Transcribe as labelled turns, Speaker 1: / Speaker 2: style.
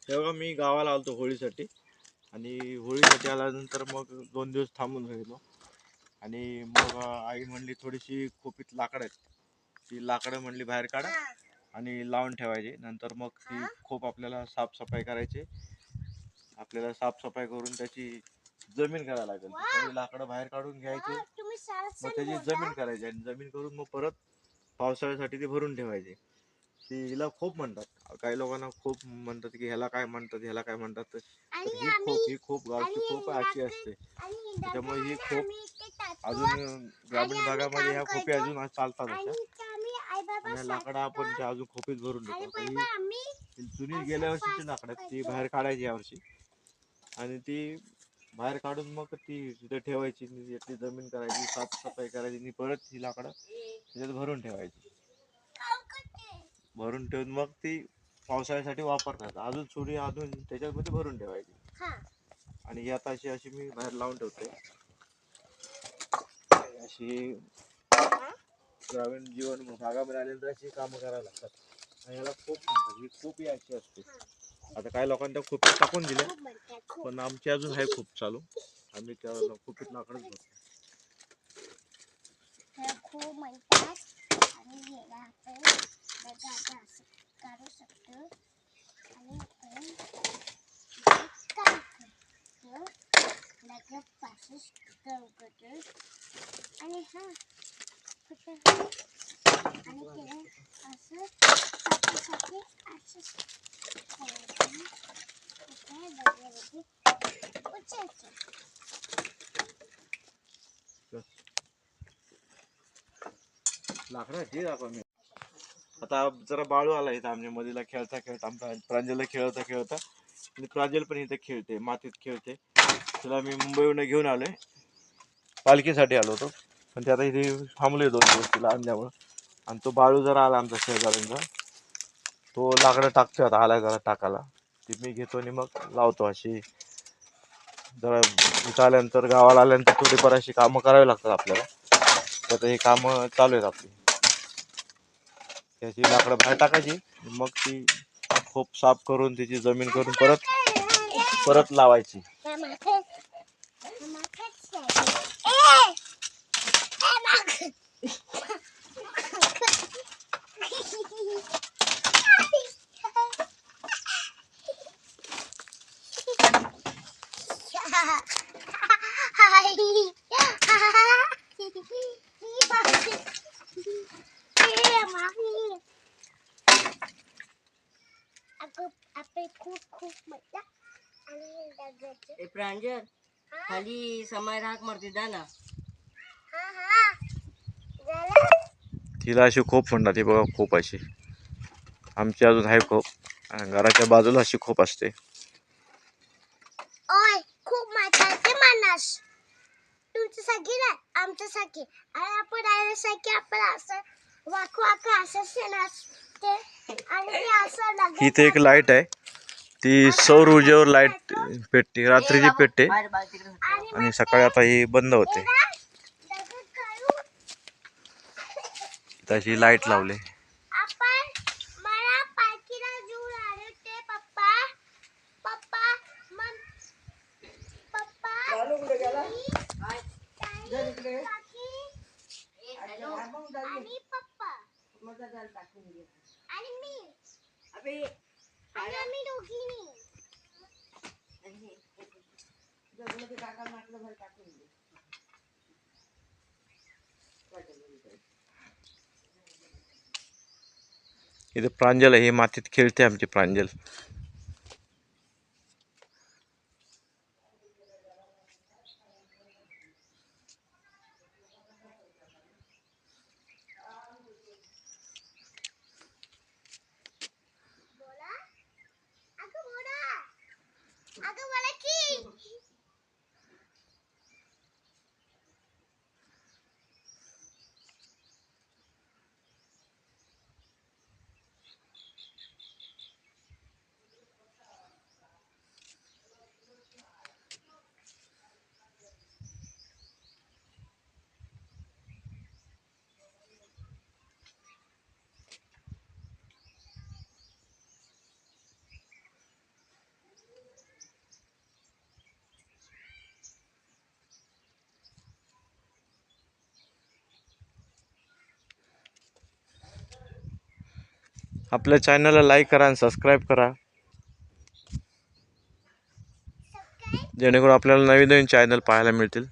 Speaker 1: तेव्हा मी गावाला आलतो होळीसाठी आणि होळीसाठी आल्यानंतर मग 2 दिवस थांबून राहिलो आणि मग आई म्हणली थोडीशी खोपीत लाकडं आहेत, ती लाकडं म्हणली बाहेर काढा आणि लावून ठेवायची. नंतर मग ती खोप आपल्याला साफसफाई करायची. आपल्याला साफसफाई करून त्याची जमीन करायला लागेल. सगळी लाकडं बाहेर काढून घ्यायची, मग त्याची जमीन करायची आणि जमीन करून मग परत पावसाळ्यासाठी ते भरून ठेवायचे. ती हिला खोप म्हणतात. काही लोकांना खोप म्हणतात की ह्याला काय म्हणतात, ह्याला काय म्हणतात. तर ही खोप गावची खोप अशी असते. त्याच्यामुळे ही खोप अजून ग्रामीण भागामध्ये ह्या खोपी अजून चालतात अशा. आणि लाकडं आपण त्या अजून खोपीत भरून ठेवतो. ही जुनी गेल्या वर्षीची लाकडं ती बाहेर काढायची यावर्षी आणि ती बाहेर काढून मग ती तिथे ठेवायची, ती जमीन करायची, साफसफाई करायची आणि परत ही लाकडं त्याच्यात भरून ठेवायची. भरून ठेवून मग ती पावसाळ्यासाठी वापरतात. अजून थोडी अजून त्याच्यामध्ये भरून ठेवायची आणि ही आता अशी अशी मी बाहेर लावून ठेवते. अशी ग्रामीण जीवन भागामध्ये आलेली अशी कामं करायला लागतात आणि याला खूप म्हणतात. ही खूप अशी असते. आता काही लोकांनी त्या खोपीत टाकून दिल्या, पण आमची अजून आहे खूप चालू. आम्ही त्या खोपीत लाकडच भरतो. खूप म्हणतात आणि याला आपण असं काढू शकतो आणि आपण काय करतो लगेच पासून करतो आणि हा आणि ते असं साठी असं लाकडाची आपण आता जरा बाळू आला इथं आमच्या मधीला खेळता खेळता, आमचा प्रांजलला खेळता खेळता आणि प्रांजल पण इथे खेळते, मातीत खेळते. तिला मी मुंबईहून घेऊन आलोय, पालखीसाठी आलो होतो, पण ते आता इथे थांबलोय 2 दिवस तिला आणल्यामुळं. आणि तो बाळू जरा आला आमचा शेजाऱ्यांचा, तो लाकडं टाकतोय आता, आलाय जरा टाकायला. ती मी घेतो आणि मग लावतो. अशी जरा इथं आल्यानंतर, गावाला आल्यानंतर थोडीफार अशी कामं करावी लागतात आपल्याला. तर ही कामं चालू आहेत आपली. त्याची लाकडं बाहेर टाकायची, मग ती खोप साफ करून तिची जमीन करून परत लावायची.
Speaker 2: प्रांजल खाली समय राख मरती जा ना.
Speaker 1: तिला अशी खोप म्हणतात. ही बघा खोप अशी आमची अजून आहे खोप. घराच्या बाजूला अशी खोप असते. खूप महत्वाचे माणूस तुमच्यासाठी नाही, आमच्यासाठी. आणि आपण आल्यासाठी आपण असं वाकू वाकू असं नसते. आणि असं इथे एक लाईट आहे, ती सौर ऊर्जेवर लाईट पेटते, रात्रीची पेटते आणि सकाळी आता ही बंद होते. तशी लाईट लावले. इथे प्रांजल आहे, मातीत खेळते आमची प्रांजल. आपल्या चॅनलला लाईक करा आणि सबस्क्राईब करा, जेणेकरून आपल्याला नवीन नवीन चॅनल पाहायला मिळतील.